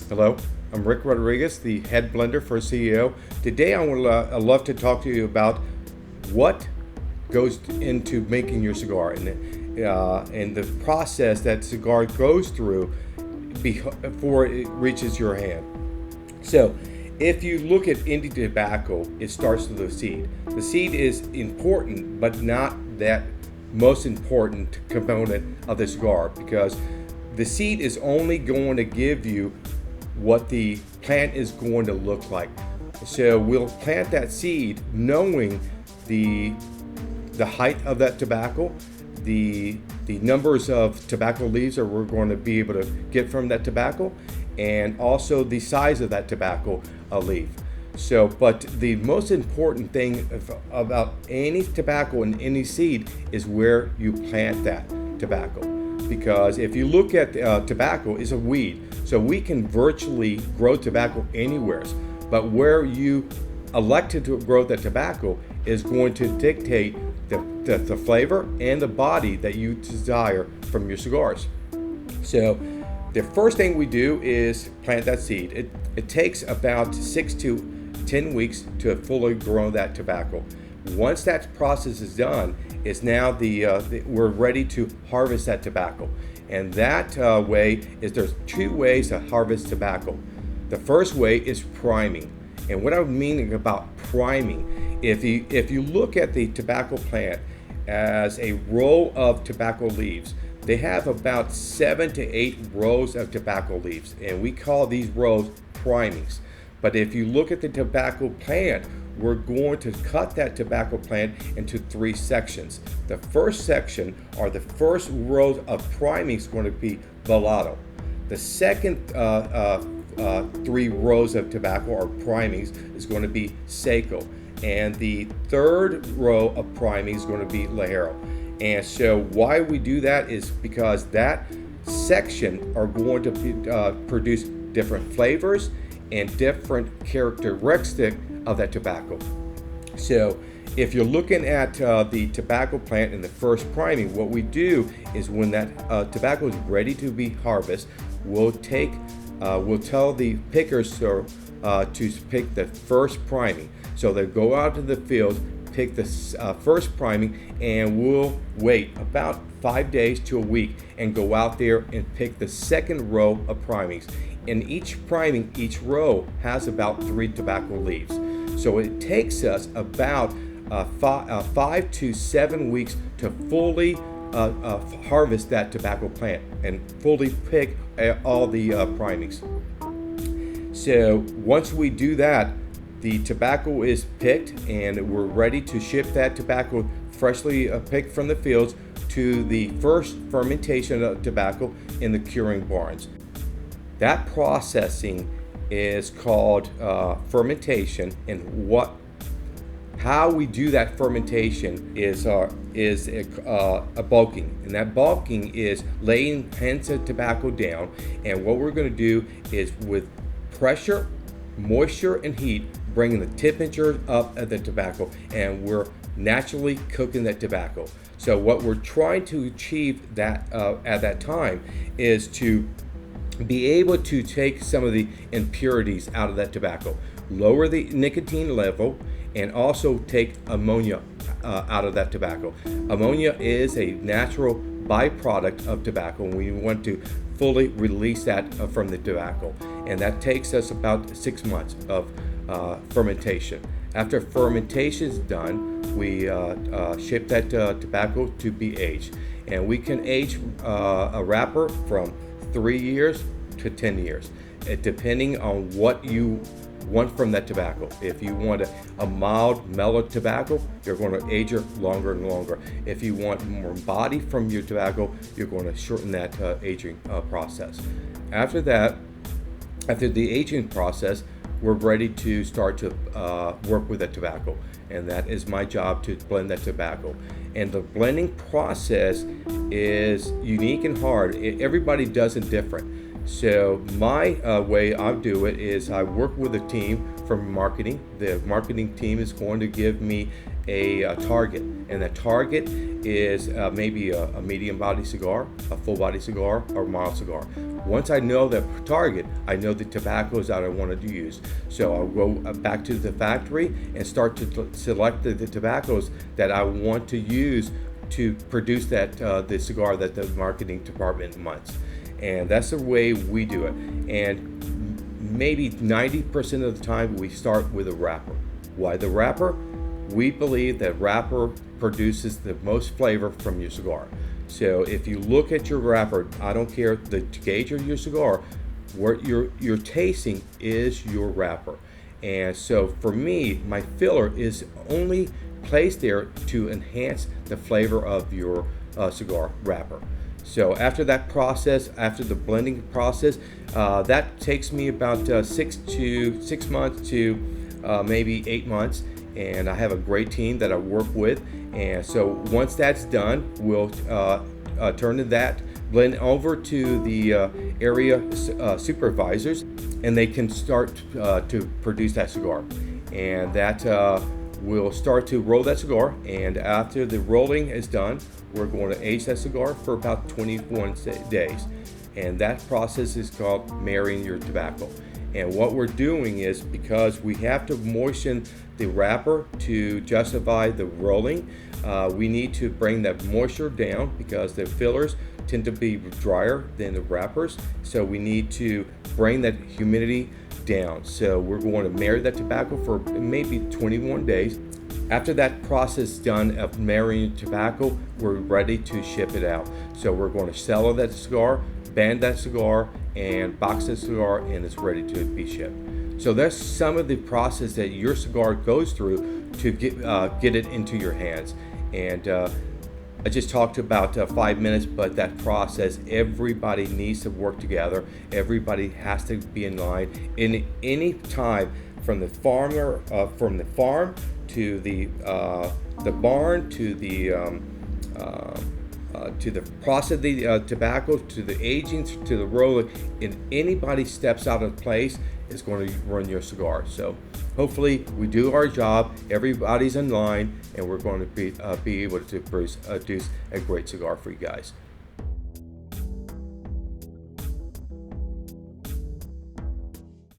Hello, I'm Rick Rodriguez, the head blender for CAO. Today I'd love to talk to you about what goes into making your cigar and the process that cigar goes through before it reaches your hand. So, if you look at Indian tobacco, it starts with the seed. The seed is important, but not that most important component of the cigar, because the seed is only going to give you what the plant is going to look like. So we'll plant that seed knowing the height of that tobacco, the numbers of tobacco leaves that we're going to be able to get from that tobacco, and also the size of that tobacco leaf. So, but the most important thing about any tobacco and any seed is where you plant that tobacco. Because if you look at tobacco, it's a weed. So we can virtually grow tobacco anywhere. But where you elected to grow that tobacco is going to dictate the flavor and the body that you desire from your cigars. So the first thing we do is plant that seed. It takes about 6 to 10 weeks to fully grow that tobacco. Once that process is done, it's now we're ready to harvest that tobacco. And that way is there's two ways to harvest tobacco. The first way is priming. And what I'm meaning about priming, if you look at the tobacco plant as a row of tobacco leaves, they have about 7 to 8 rows of tobacco leaves, and we call these rows primings. But if you look at the tobacco plant, we're going to cut that tobacco plant into 3 sections. The first section, or the first row of priming, is going to be velado. The second 3 rows of tobacco or primings is going to be seco. And the third row of priming is going to be ligero. And so why we do that is because that section are going to produce different flavors and different characteristics of that tobacco. So if you're looking at the tobacco plant in the first priming, what we do is when that tobacco is ready to be harvested, we'll tell the pickers to pick the first priming. So they go out to the field, pick the first priming, and we'll wait about 5 days to a week and go out there and pick the second row of primings. In each priming, each row has about 3 tobacco leaves. So it takes us about 5 to 7 weeks to fully harvest that tobacco plant and fully pick all the primings. So once we do that, the tobacco is picked and we're ready to ship that tobacco freshly picked from the fields to the first fermentation of tobacco in the curing barns. That processing is called fermentation, and how we do that fermentation is a bulking, and that bulking is laying heads of tobacco down. And what we're going to do is with pressure, moisture, and heat, bringing the temperature up of the tobacco, and we're naturally cooking that tobacco. So what we're trying to achieve that at that time is to be able to take some of the impurities out of that tobacco, lower the nicotine level, and also take ammonia out of that tobacco. Ammonia is a natural byproduct of tobacco, and we want to fully release that from the tobacco. And that takes us about 6 months of fermentation. After fermentation is done, we ship that tobacco to be aged. And we can age a wrapper from 3 years to 10 years, depending on what you want from that tobacco. If you want a mild, mellow tobacco, you're going to age it longer and longer. If you want more body from your tobacco, you're going to shorten that aging process. After that, after the aging process, we're ready to start to work with the tobacco, and that is my job, to blend that tobacco. And the blending process is unique and hard. Everybody does it different. So my way I do it is I work with a team from marketing. The marketing team is going to give me a target, and the target is maybe a medium body cigar, a full body cigar, or a mild cigar. Once I know the target, I know the tobaccos that I wanted to use. So I'll go back to the factory and start to select the tobaccos that I want to use to produce that the cigar that the marketing department wants. And that's the way we do it. And maybe 90% of the time we start with a wrapper. Why the wrapper? We believe that wrapper produces the most flavor from your cigar. So if you look at your wrapper, I don't care the gauge of your cigar, what you're tasting is your wrapper. And so for me, my filler is only placed there to enhance the flavor of your cigar wrapper. So after that process, after the blending process, that takes me about 6 months to maybe 8 months. And I have a great team that I work with. And so once that's done, we'll turn that blend over to the area supervisors, and they can start to produce that cigar. And that we'll start to roll that cigar. And after the rolling is done, we're going to age that cigar for about 21 days. And that process is called marrying your tobacco. And what we're doing is, because we have to moisten the wrapper to justify the rolling, we need to bring that moisture down because the fillers tend to be drier than the wrappers. So we need to bring that humidity down. So we're going to marry that tobacco for maybe 21 days. After that process done of marrying tobacco, we're ready to ship it out. So we're going to sell that cigar, band that cigar, and box that cigar, and it's ready to be shipped. So that's some of the process that your cigar goes through to get it into your hands. And I just talked about 5 minutes, but that process, everybody needs to work together. Everybody has to be in line. In any time, from the farmer, from the farm to the barn to the process of the tobacco, to the aging, to the rolling, and anybody steps out of place is going to ruin your cigar. So hopefully we do our job, everybody's in line, and we're going to be able to produce a great cigar for you guys.